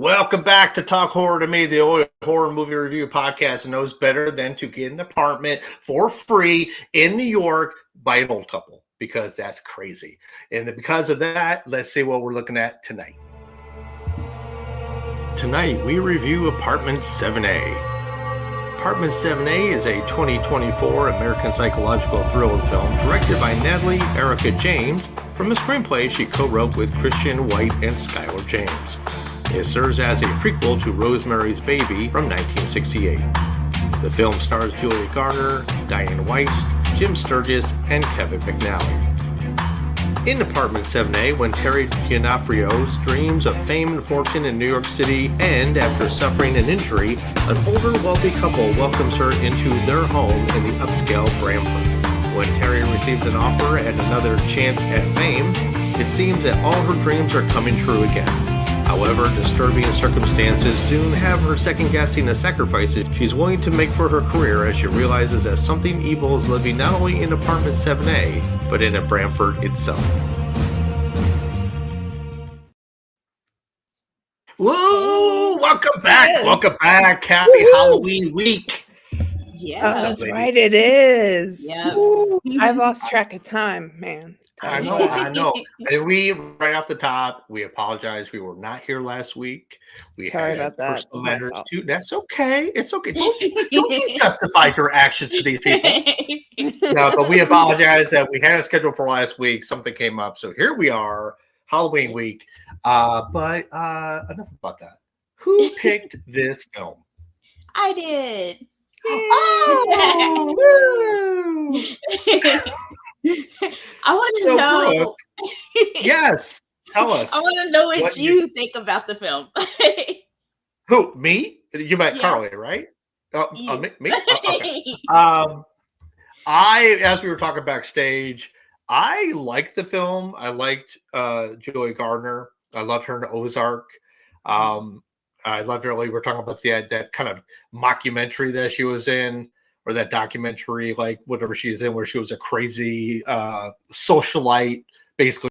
Welcome back to Talk Horror to Me, the only horror movie review podcast that knows better than to get an apartment for free in New York by an old couple, because that's crazy. And because of that, let's see what we're looking at tonight. Tonight, we review Apartment 7A. Apartment 7A is a 2024 American psychological thriller film directed by Natalie Erika James from a screenplay she co-wrote with Christian White and Skylar James. It serves as a prequel to Rosemary's Baby from 1968. The film stars Julia Garner, Dianne Wiest, Jim Sturgess, and Kevin McNally. In Apartment 7A, when Terry Gionoffrio's dreams of fame and fortune in New York City end after suffering an injury, an older, wealthy couple welcomes her into their home in the upscale Bramford. When Terry receives an offer and another chance at fame, it seems that all her dreams are coming true again. However, disturbing circumstances soon have her second-guessing the sacrifices she's willing to make for her career as she realizes that something evil is living not only in Apartment 7A, but in Bramford itself. Woo! Welcome back! Yes. Welcome back! Happy Halloween week! Yeah, that's right. It is. Yeah, I've lost track of time, man. I know. And we, right off the top, we apologize. We were not here last week. Sorry about that. Personal matters too. That's okay. It's okay. Don't you justify your actions to these people. No, but we apologize that we had a schedule for last week. Something came up, so here we are, Halloween week. But enough about that. Who picked this film? I did. Oh! I want to know. Brooke, yes, tell us. I want to know what you think about the film. Who? Me? You meant Carly, right? Me? Okay. As we were talking backstage, I liked the film. I liked Julia Garner. I loved her in Ozark. I loved her. We were talking about that kind of mockumentary that she was in, or that documentary, like whatever she's in, where she was a crazy socialite, basically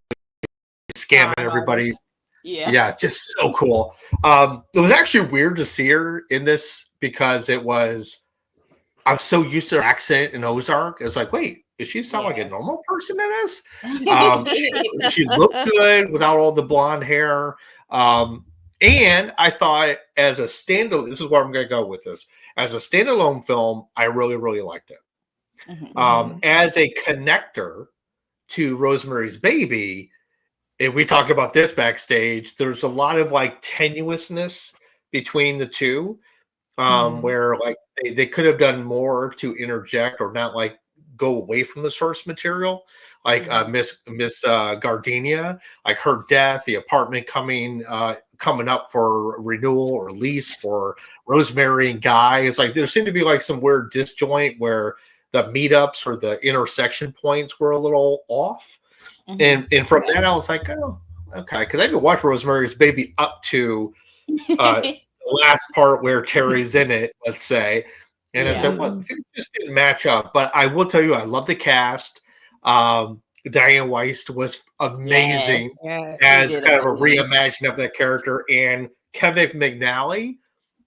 scamming everybody. Yeah, just so cool. It was actually weird to see her in this because I'm so used to her accent in Ozark. It's like, wait, does she sound like a normal person in this? She looked good without all the blonde hair. And I thought as a standalone, this is where I'm going to go with this. As a standalone film, I really, really liked it. Mm-hmm. As a connector to Rosemary's Baby, and we talked about this backstage, there's a lot of like tenuousness between the two, where like they could have done more to interject or not like go away from the source material. Like Miss Gardenia, like her death, the apartment coming up for renewal or lease for Rosemary and Guy. It's like there seemed to be like some weird disjoint where the meetups or the intersection points were a little off. Mm-hmm. And from that I was like, oh, okay, because I didn't watch Rosemary's Baby up to the last part where Terry's in it, let's say. And I said, well, things just didn't match up. But I will tell you, I love the cast. Dianne Wiest was amazing as kind of a reimagining of that character, and Kevin McNally,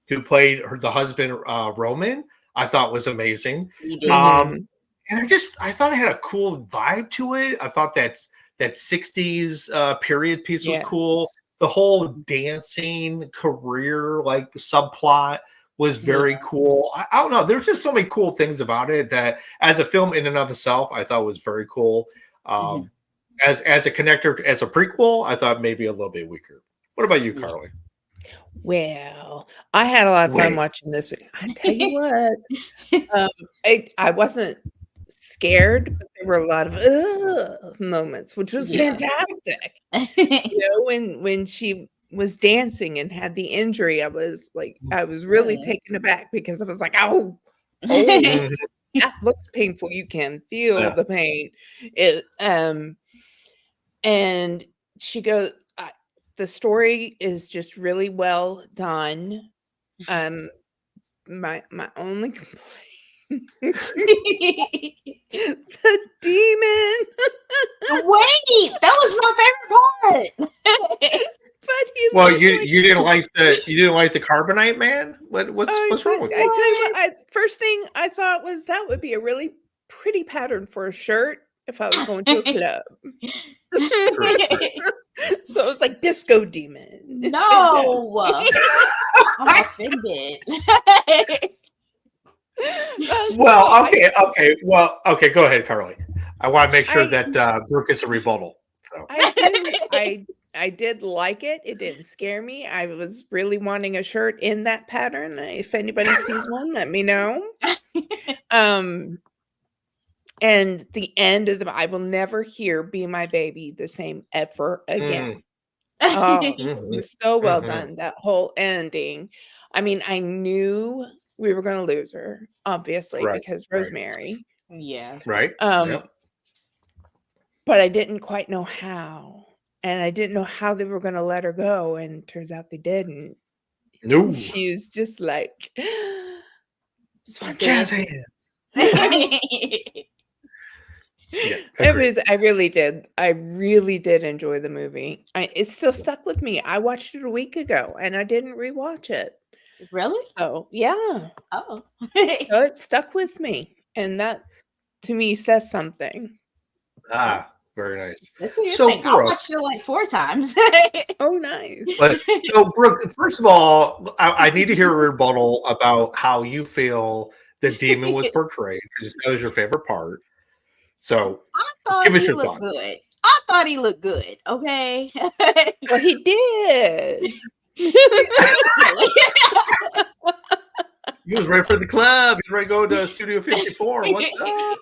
who played the husband Roman, I thought was amazing. And I thought it had a cool vibe to it. I thought that 60s period piece was cool. The whole dancing career like subplot was very cool. I don't know. There's just so many cool things about it that as a film in and of itself, I thought was very cool. As a connector, as a prequel, I thought maybe a little bit weaker. What about you, Carly? Well, I had a lot of fun watching this, but I tell you what, I wasn't scared, but there were a lot of moments, which was fantastic. When she was dancing and had the injury, I was really taken aback because I was like, oh, that looks painful. You can feel the pain. And she goes, the story is just really well done. My only complaint, the demon. Wait, that was my favorite part. But he Well, you didn't like the Carbonite Man? What's wrong with I you? tell you what, first thing I thought was that would be a really pretty pattern for a shirt if I was going to a club. So it was like Disco Demon. No, I'm offended. Well, okay. Well, okay. Go ahead, Carly. I want to make sure that Brooke is a rebuttal. So I did like it. It didn't scare me. I was really wanting a shirt in that pattern. If anybody sees one, let me know. And the end of I will never hear "Be My Baby" the same ever again. It was so well done, that whole ending. I mean, I knew we were going to lose her, obviously, because Rosemary. Yeah. Right. But I didn't quite know how. And I didn't know how they were going to let her go. And turns out they didn't. No. She was just like, jazz hands. Yeah, I really did enjoy the movie. It still stuck with me. I watched it a week ago and I didn't rewatch it. Really? So yeah. Oh. So it stuck with me. And that to me says something. Very nice. So Brooke, I watched it like 4 times. Oh, nice. But so Brooke, first of all, I need to hear a rebuttal about how you feel the demon was portrayed, because that was your favorite part. So give us your thoughts. Good. I thought he looked good. Okay. Well, he did. He was ready for the club. He's ready to go to Studio 54. What's up?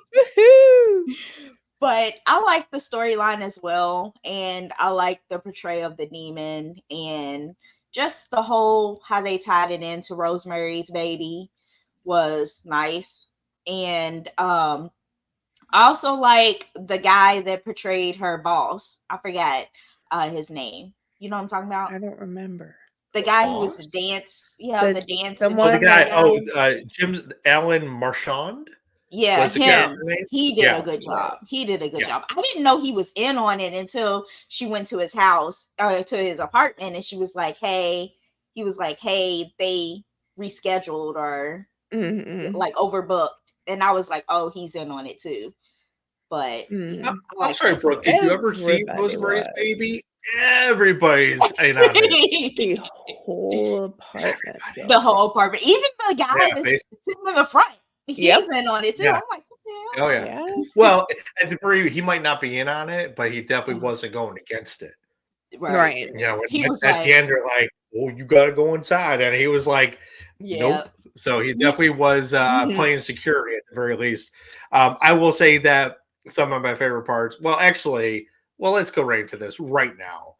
But I like the storyline as well. And I like the portrayal of the demon and just the whole how they tied it into Rosemary's Baby was nice. And I also like the guy that portrayed her boss. I forgot his name. You know what I'm talking about? I don't remember. The guy who was the dance. Yeah, the dance. The guy. Jim Alan Marchand. Yeah, him. He did a good job. He did a good job. I didn't know he was in on it until she went to his house, to his apartment, and she was like, "Hey," he was like, "Hey, they rescheduled or like overbooked," and I was like, "Oh, he's in on it too." But I'm sorry, Brooke. Did you ever see Rosemary's Baby? Everybody's in on it. The whole apartment. The whole apartment. Even the guy that's sitting in the front. He's in on it too. I'm like, what the hell? Oh yeah. Well, at the very, he might not be in on it, but he definitely wasn't going against it. Right. You know, he was at the end, they're like, "Oh, you got to go inside," and he was like, "Nope." So he definitely was playing security at the very least. I will say that some of my favorite parts. Well, actually, let's go right into this right now.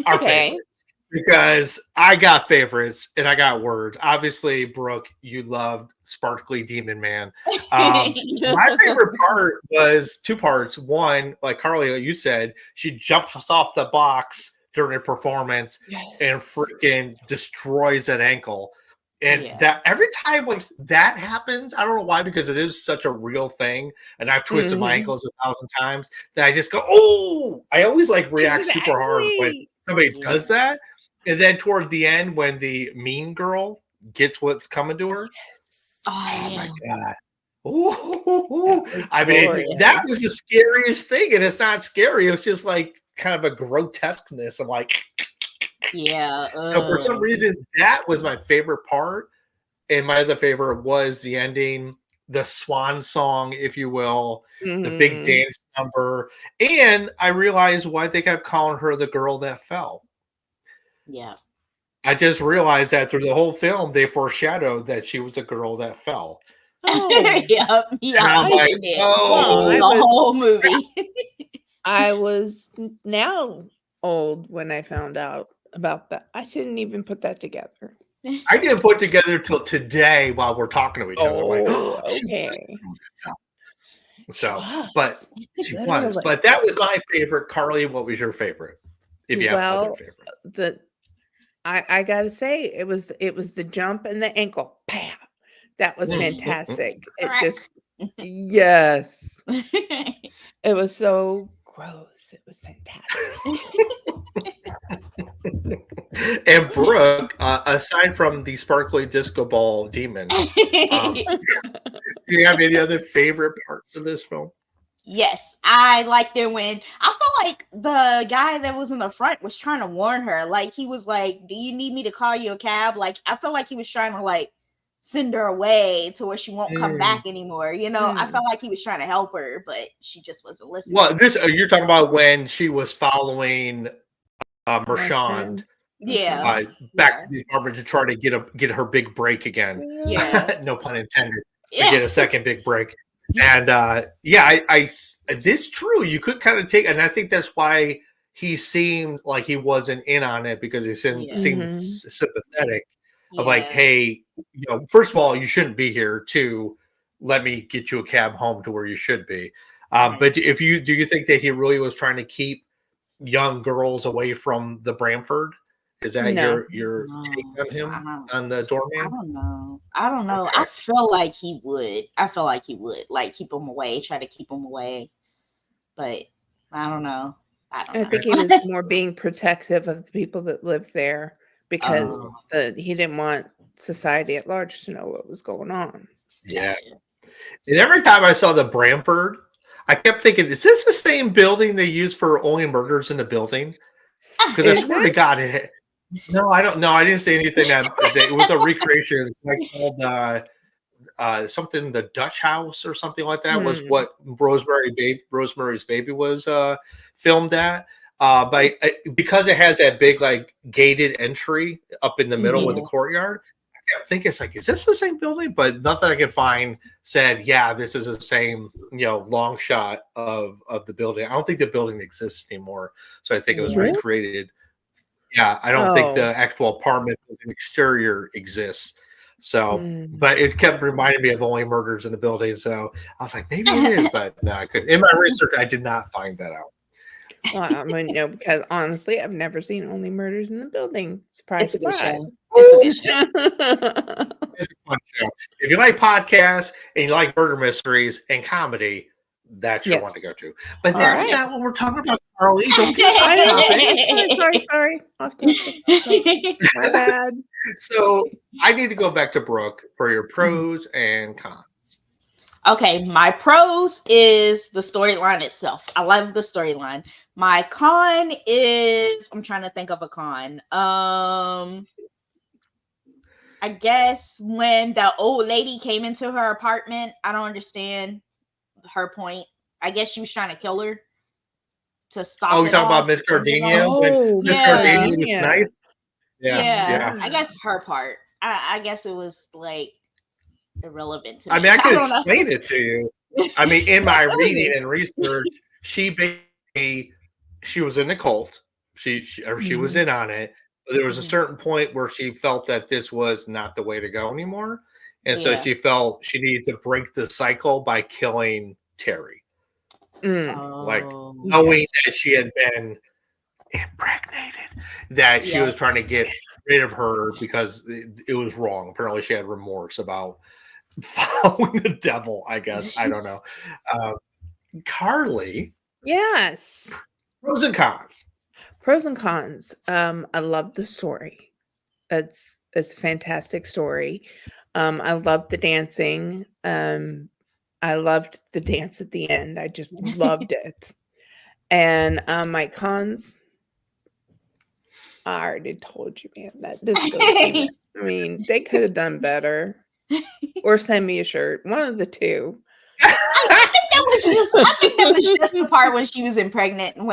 Our favorites. Because I got favorites and I got words. Obviously, Brooke, you loved Sparkly Demon Man. My favorite part was 2 parts. One, like Carly, like you said, she jumps off the box during a performance and freaking destroys an ankle. And that every time like that happens, I don't know why, because it is such a real thing. And I've twisted my ankles 1,000 times that I just go, oh, I always like react super hard when somebody does that. And then toward the end, when the mean girl gets what's coming to her, oh my God. Ooh, I mean, that was the scariest thing. And it's not scary. It's just like kind of a grotesqueness. I'm like, So for some reason, that was my favorite part. And my other favorite was the ending, the swan song, if you will, the big dance number. And I realized why they kept calling her the girl that fell. Yeah. I just realized that through the whole film, they foreshadowed that she was a girl that fell. Oh. Yeah. I'm like, the whole movie. I was now old when I found out about that. I didn't even put that together. I didn't put together till today while we're talking to each other. Like, okay. So, but she was. But that was my favorite. Carly, what was your favorite? If you have other favorite. I gotta say, it was the jump and the ankle. Pow! That was fantastic. It just yes. It was so gross. It was fantastic. And Brooke, aside from the sparkly disco ball demon, do you have any other favorite parts of this film? Yes, I liked it when I felt like the guy that was in the front was trying to warn her. Like he was like, "Do you need me to call you a cab?" Like I felt like he was trying to like send her away to where she won't come back anymore. You know, I felt like he was trying to help her, but she just wasn't listening. Well, this you're talking about when she was following Marchand, back to the apartment to try to get her big break again. Yeah, no pun intended. To get a second big break. And I this true. You could kind of take, and I think that's why he seemed like he wasn't in on it, because he seemed sympathetic. Of like, hey, you know, first of all, you shouldn't be here. To let me get you a cab home to where you should be. But do you think that he really was trying to keep young girls away from the Bramford? Is that your take on him, on the doorman? I don't know. Okay. I feel like he would. Like keep them away, try to keep them away. But I don't know. I think he was more being protective of the people that lived there, because he didn't want society at large to know what was going on. Yeah. And every time I saw the Bramford, I kept thinking, is this the same building they used for Only Murders in the Building? Because I swear to God, no, I don't know. I didn't say anything. It was a recreation. It was called something, the Dutch House or something like that. Was what Rosemary's Baby was filmed at. But because it has that big like gated entry up in the middle of the courtyard, I kept thinking, it's like, is this the same building? But nothing I could find said, yeah, this is the same, you know, long shot of the building. I don't think the building exists anymore, so I think it was recreated. Yeah, I don't think the actual apartment exterior exists. So, but it kept reminding me of Only Murders in the Building. So I was like, maybe it is, but no, I couldn't. In my research, I did not find that out. Well, I mean, no, because honestly, I've never seen Only Murders in the Building. Surprise, surprise. It's a fun show. If you like podcasts and you like murder mysteries and comedy, that's your one to go to. But that's not what we're talking about, Carly. Don't get us off topic. Sorry. Off topic. My bad. So I need to go back to Brooke for your pros and cons. Okay, my pros is the storyline itself. I love the storyline. My con is, I'm trying to think of a con. I guess when the old lady came into her apartment, I don't understand her point. I guess she was trying to kill her to stop. Oh, you're talking about Miss Gardenia? Miss Gardenia was nice. Yeah. I guess her part. I guess it was like irrelevant to me. I mean, I can explain it to you. I mean, in my reading and research, she was in a cult. She was in on it. But there was a certain point where she felt that this was not the way to go anymore. And so she felt she needed to break the cycle by killing Terry. Like knowing that she had been impregnated, that she was trying to get rid of her because it was wrong. Apparently she had remorse about following the devil, I guess. I don't know. Carly. Yes. Pros and cons. Pros and cons. I love the story. It's a fantastic story. I love the dancing. I loved the dance at the end. I just loved it. And my cons, I already told you, man, that disco demon. I mean, they could have done better. Or send me a shirt. One of the two. I think that was just the part when he was impregnating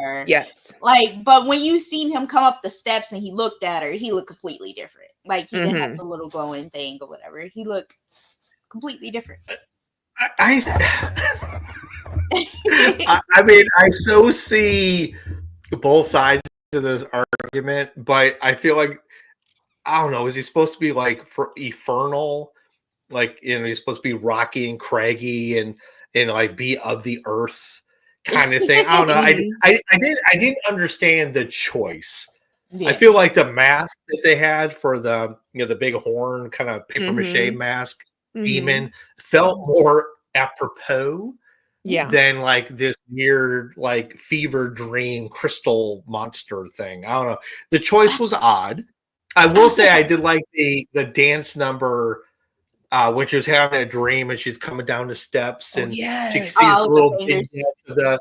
her. Yes. Like, but when you seen him come up the steps and he looked at her, he looked completely different. Like he didn't have the little glowing thing or whatever. He looked completely different. I mean, I so see both sides of this argument, but I feel like, I don't know, is he supposed to be like infernal? Like, you know, he's supposed to be rocky and craggy and like be of the earth kind of thing. I don't know. I didn't understand the choice. Yeah. I feel like the mask that they had for the, you know, the big horn kind of paper mache mask demon felt more apropos than like this weird, like fever dream crystal monster thing. I don't know. The choice was odd. I will say I did like the dance number when she was having a dream and she's coming down the steps and she sees a little vignette of the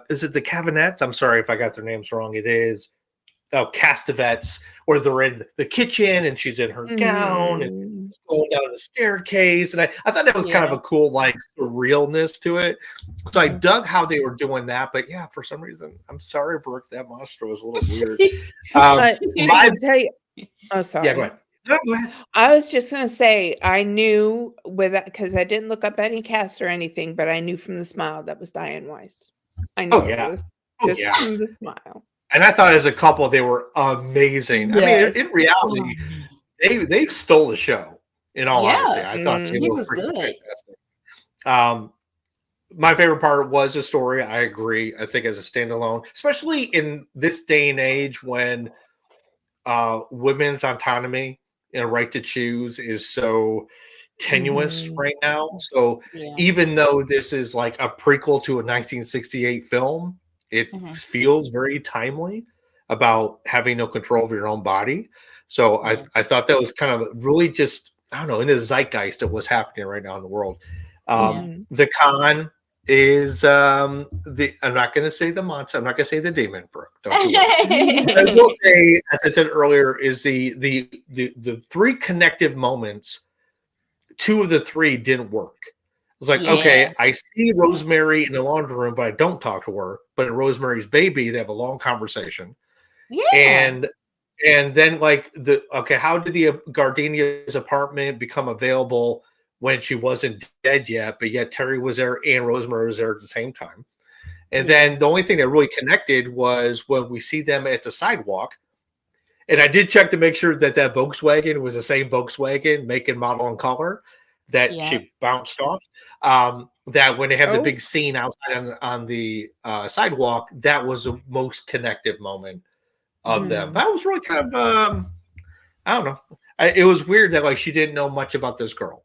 is it the Cavanets? I'm sorry if I got their names wrong. It is Castavets, where they're in the kitchen and she's in her gown and going down the staircase. And I thought that was kind of a cool, like, surrealness to it. So I dug how they were doing that. But yeah, for some reason, I'm sorry, Brooke, that monster was a little weird. I can tell you. Oh, sorry. Yeah, go ahead. No, go ahead. I was just going to say, I knew with that because I didn't look up any cast or anything, but I knew from the smile that was Dianne Wiest. I knew it was just from the smile. And I thought as a couple, they were amazing. Yes. I mean, in reality, they stole the show, in all honesty. I thought they were freaking fantastic. My favorite part was the story. I agree. I think as a standalone, especially in this day and age when women's autonomy and right to choose is so tenuous right now. So even though this is like a prequel to a 1968 film, it feels very timely about having no control of your own body. So I thought that was kind of really just, I don't know, in the zeitgeist of what's happening right now in the world. The con is I'm not going to say the monster. I'm not going to say the demon, Brooke. Don't do that. I will say, as I said earlier, is the three connective moments. Two of the three didn't work. It's like, okay, I see Rosemary in the laundry room, but I don't talk to her. But in Rosemary's Baby, they have a long conversation. And then like how did the Gardenia's apartment become available when she wasn't dead yet, but yet Terry was there and Rosemary was there at the same time? And then the only thing that really connected was when we see them at the sidewalk. And I did check to make sure that Volkswagen was the same Volkswagen, make and model and color that she bounced off. That when they have the big scene outside on the sidewalk, that was the most connective moment of them. That was really kind of, I don't know. It was weird that like she didn't know much about this girl.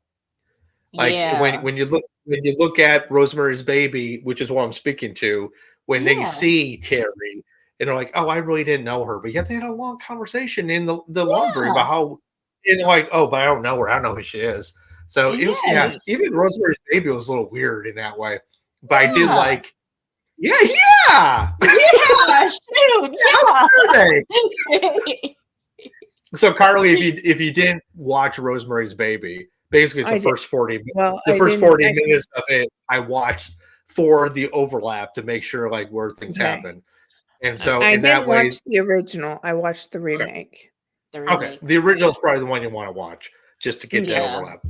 Like when you look at Rosemary's Baby, which is what I'm speaking to, when they see Terry and they're like, oh, I really didn't know her, but yet they had a long conversation in the laundry about how, and like, oh, but I don't know her. I don't know who she is. So it was, even Rosemary's Baby was a little weird in that way. But I did like, So Carly, if you didn't watch Rosemary's Baby, basically it's the first 40 minutes of it I watched for the overlap to make sure like where things happen. And so I didn't watch the original. I watched the remake. Okay. The original is probably the one you want to watch just to get that overlap.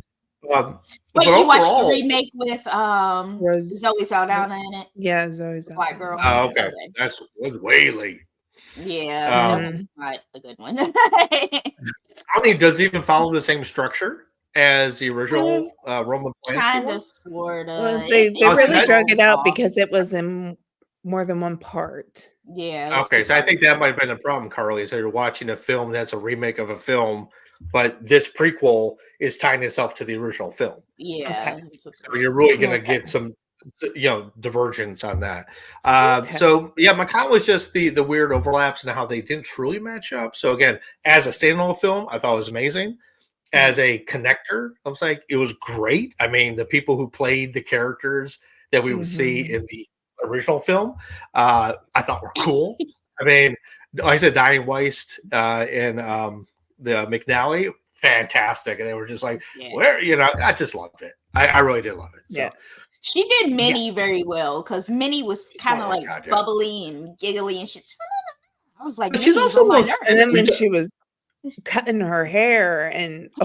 But you watched the remake with Zoe Saldana in it? Yeah, Zoe Saldana. Black girl. Oh, okay. That's way late. Yeah, not a good one. I mean, does it even follow the same structure as the original Roman Polanski? Kind of, sort of. Well, they really drug it out because it was in more than one part. Yeah. Okay, so I think that might have been a problem, Carly. So you're watching a film that's a remake of a film, but this prequel is tying itself to the original film. Yeah. Okay. So you're really going to get some, divergence on that. So yeah, my comment was just the weird overlaps and how they didn't truly match up. So again, as a standalone film, I thought it was amazing. As a connector, I was like, it was great. I mean, the people who played the characters that we would see in the original film, I thought were cool. I mean, like I said, Dianne Wiest and the McNally, fantastic. And they were just like, where, I just loved it. I really did love it. So. Yes. She did Minnie very well because Minnie was kind of bubbly and giggly, and I was like, she's also and then when she was cutting her hair, and I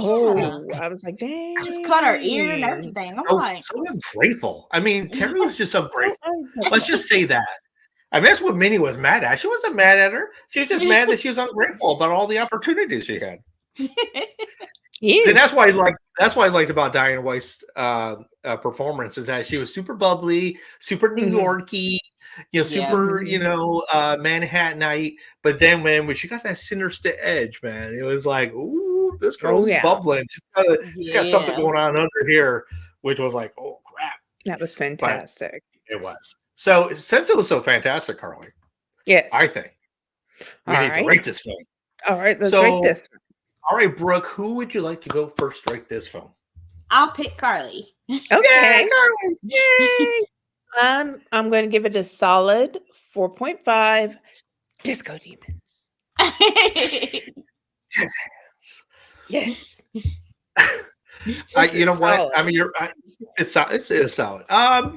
was like, dang, I just cut her ear and everything. I'm like, so ungrateful. I mean, Terry was just ungrateful. Let's just say that. I mean, that's what Minnie was mad at. She wasn't mad at her. She was just mad that she was ungrateful about all the opportunities she had. And that's why I liked about Dianne Wiest's performance is that she was super bubbly, super New Yorky, super, Manhattanite. But then when she got that sinister edge, man, it was like, ooh, this girl's bubbling. She's got something going on under here, which was like, oh crap. That was but fantastic. it was. So since it was so fantastic, Carly, Yes. I think we All need to right. rate this film. All right, let's rate this. All right, Brooke, who would you like to go first to rate this film? I'll pick Carly. Okay. Yeah, Carly. Yay. I'm going to give it a solid 4.5 Disco Demons. Yes. You know what? Solid. I mean, it's solid.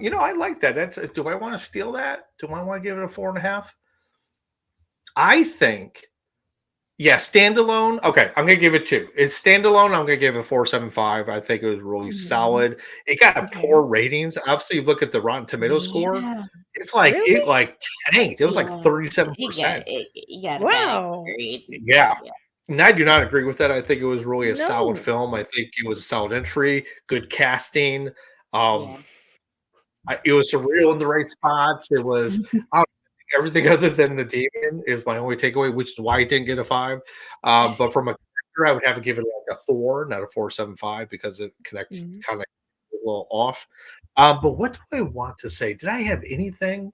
You know, I like that. Do I want to steal that? Do I want to give it a 4.5? I think, yeah, standalone. Okay, I'm gonna give it 2. It's standalone. I'm gonna give it 4.75. I think it was really solid. It got poor ratings. Obviously, you look at the Rotten Tomato score. It's like Really? it like tanked. It was like 37%. Wow. Yeah. And I do not agree with that. I think it was really a solid No. film. I think it was a solid entry, good casting. It was surreal in the right spots. It was everything other than the demon is my only takeaway, which is why I didn't get a 5. But from a character, I would have to give it like a 4, not a 4.75, because it connects kind of a little off. But what do I want to say? Did I have anything?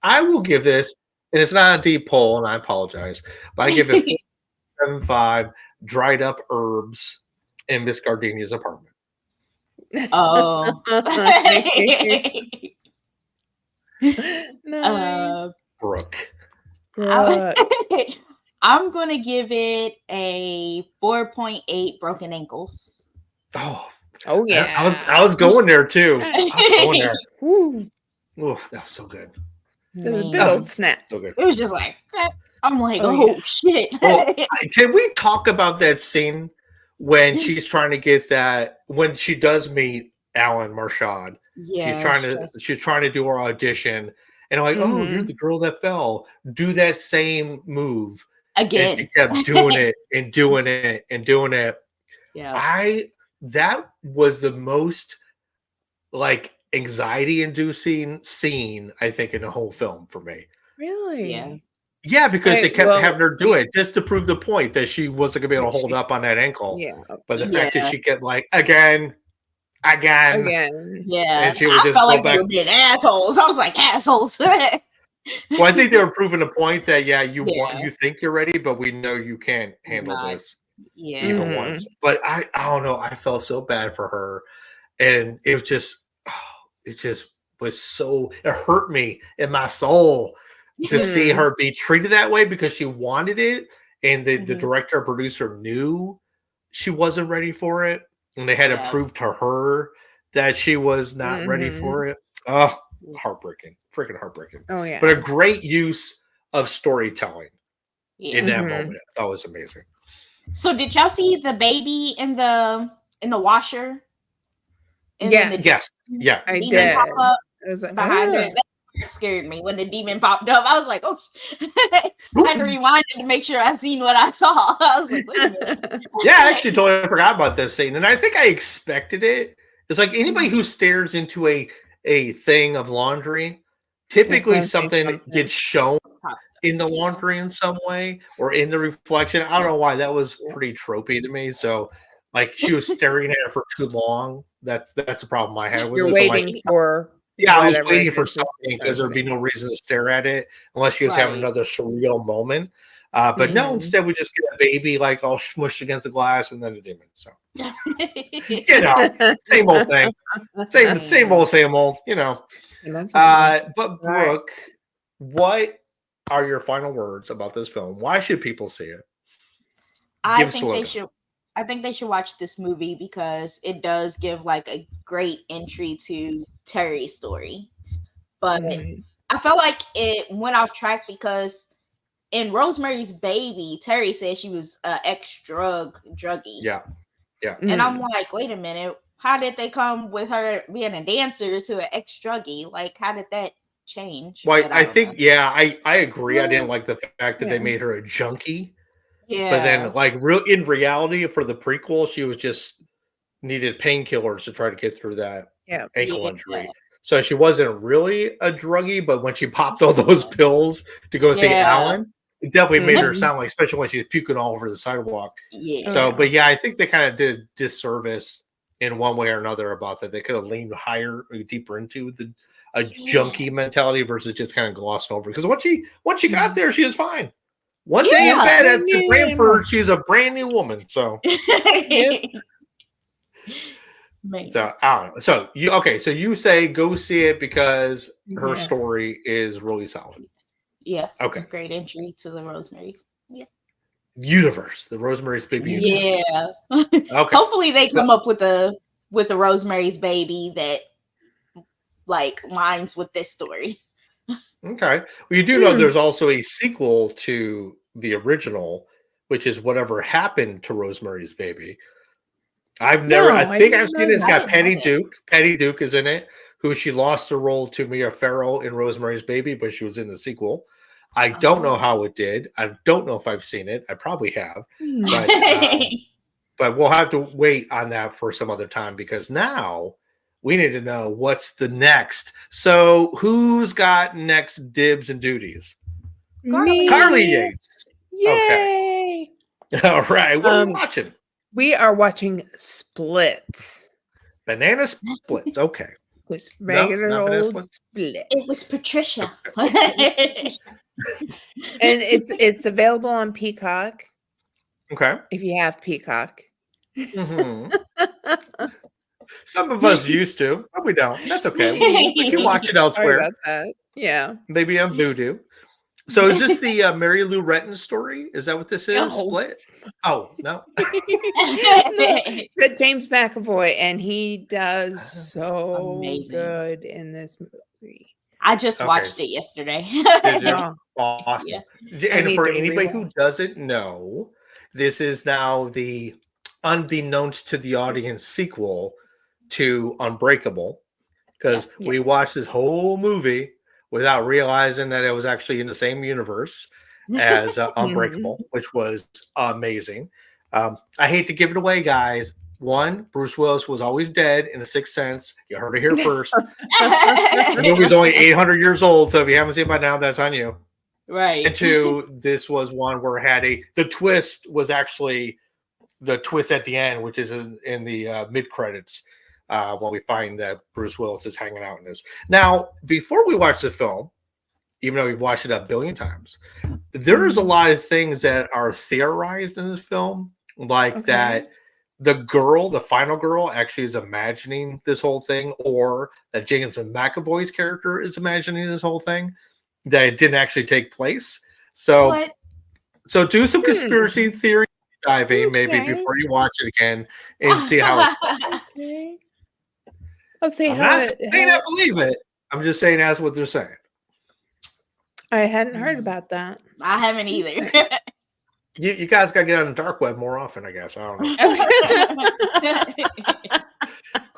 I will give this, and it's not a deep poll, and I apologize, but I give it 4.75 dried up herbs in Miss Gardenia's apartment. Oh. Nice. Brooke. I'm gonna give it a 4.8 broken ankles. Oh yeah. I was going there too. I was going there. Ooh, Oof, that was so good. it was a big old snap. So good. It was just like I'm like, shit. Well, can we talk about that scene when she's trying to get that, when she does meet Alan Marchand? Yeah, she's trying to do her audition, and I'm like, oh, you're the girl that fell. Do that same move again. And she kept doing it and doing it and doing it. Yeah, that was the most like anxiety-inducing scene I think in the whole film for me. Really? Yeah, because they kept having her do it just to prove the point that she wasn't gonna be able to hold up on that ankle. Yeah. But the fact that she kept like again. Yeah. And she would just felt go like back. they were being assholes. I was like, assholes. Well, I think they were proving the point that you think you're ready, but we know you can't handle this even once. But I don't know. I felt so bad for her, and it just was so, it hurt me in my soul to see her be treated that way because she wanted it, and the director or producer knew she wasn't ready for it, and they had to prove to her that she was not ready for it. Oh, heartbreaking, freaking heartbreaking. Oh yeah. But a great use of storytelling in that moment. I thought was amazing. So did y'all see the baby in the washer? Yes, I did. Pop up I was like, behind her. That scared me when the demon popped up. I was like, oh, I had to rewind it to make sure I seen what I saw. I was like, wait a minute. Yeah, I actually totally forgot about this scene, and I think I expected it. It's like anybody who stares into a thing of laundry, typically something gets shown in the laundry in some way or in the reflection. I don't know why. That was pretty tropey to me. So, like, she was staring at it for too long. That's the problem I had with it. You're waiting for. Yeah, I was waiting for something because there'd be no reason to stare at it unless she was having another surreal moment. But no, instead we just get a baby like all smushed against the glass and then a demon. So same old thing, same old. But Brooke, what are your final words about this film? Why should people see it? I think they should watch this movie because it does give like a great entry to Terry's story. But I felt like it went off track because in Rosemary's Baby, Terry said she was an ex-druggie. Yeah. And I'm like, wait a minute. How did they come with her being a dancer to an ex-druggie? Like, how did that change? Well, I think, I agree. I didn't like the fact that they made her a junkie. Yeah. But then, like, in reality, for the prequel, she was just needed painkillers to try to get through that ankle injury. So she wasn't really a druggie, but when she popped all those pills to go see Alan, it definitely made her sound like, especially when she was puking all over the sidewalk. Yeah. So, but I think they kind of did disservice in one way or another about that. They could have leaned higher, deeper into a junkie mentality versus just kind of glossing over. Because once she got there, she was fine. One day in bed at Bramford, she's a brand new woman. So, so I don't know. So you say go see it because her story is really solid. Yeah. Okay. It's a great entry to the Rosemary. Yeah. Universe, the Rosemary's Baby universe. Yeah. Okay. Hopefully they come up with a Rosemary's Baby that like lines with this story. Okay. Well, you do know there's also a sequel to the original, which is Whatever Happened to Rosemary's Baby. I think I've seen it. It's got Patty Duke. Patty Duke is in it, who she lost the role to Mia Farrow in Rosemary's Baby, but she was in the sequel. I don't know how it did. I don't know if I've seen it. I probably have. But we'll have to wait on that for some other time because now we need to know what's the next. So who's got next dibs and duties? Me. Carly Yates. Yay! Okay. All right. What are we watching? We are watching Splits. Banana Splits. Okay. Just regular old Split. It was Patricia. And it's available on Peacock. Okay. If you have Peacock. Mm-hmm. Some of us used to, but we don't. That's okay. We can watch it elsewhere. Sorry about that. Yeah. Maybe on Vudu. So is this the Mary Lou Retton story? Is that what this is? No. Split? Oh, no. But James McAvoy, and he does so good in this movie. I just watched it yesterday. Did you? Awesome. Yeah. And for anybody who doesn't know, this is now the unbeknownst to the audience sequel to Unbreakable, because we watched this whole movie without realizing that it was actually in the same universe as Unbreakable, which was amazing. I hate to give it away, guys. One, Bruce Willis was always dead in The Sixth Sense. You heard it here first. The movie's only 800 years old, so if you haven't seen it by now, that's on you. Right. And two, this was one where it had the twist was actually the twist at the end, which is in the mid-credits. When we find that Bruce Willis is hanging out in this. Now, before we watch the film, even though we've watched it a billion times, there's a lot of things that are theorized in this film, like that the final girl, actually is imagining this whole thing, or that James McAvoy's character is imagining this whole thing, that it didn't actually take place. So do some conspiracy theory diving maybe before you watch it again and see how it's. I'm not saying I believe it. I'm just saying that's what they're saying. I hadn't heard about that. I haven't either. You guys got to get on the dark web more often, I guess. I don't know.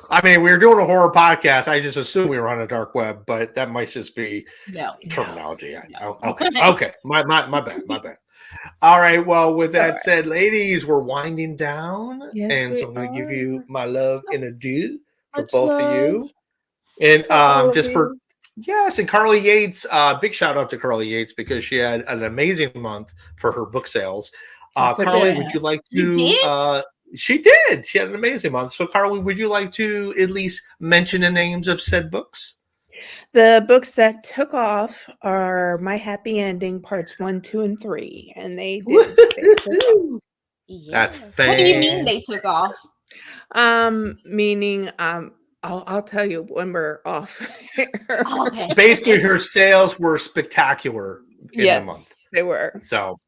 I mean, we were doing a horror podcast. I just assumed we were on a dark web, but that might just be terminology. No. Okay. My bad. All right. Well, with that said, ladies, we're winding down. Yes, and so I'm going to give you my love and adieu for both of you. And and Carly Yates, big shout out to Carly Yates because she had an amazing month for her book sales. Carly, would you like to she did. She had an amazing month. So Carly, would you like to at least mention the names of said books? The books that took off are My Happy Ending parts 1, 2, and 3. And they did. That's fantastic. What do you mean they took off? Meaning I'll tell you when we're off. Okay. Basically, her sales were spectacular in the month. They were. So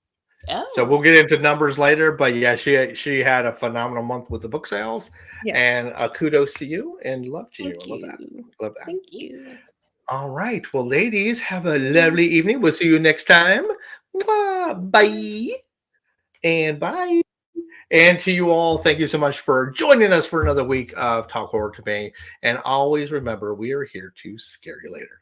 we'll get into numbers later, but yeah, she had a phenomenal month with the book sales. Yes. And kudos to you and love to you. I love that. Love that. Thank you. All right. Well, ladies, have a lovely evening. We'll see you next time. Bye. And bye. And to you all, thank you so much for joining us for another week of Talk Horror to Me. And always remember, we are here to scare you later.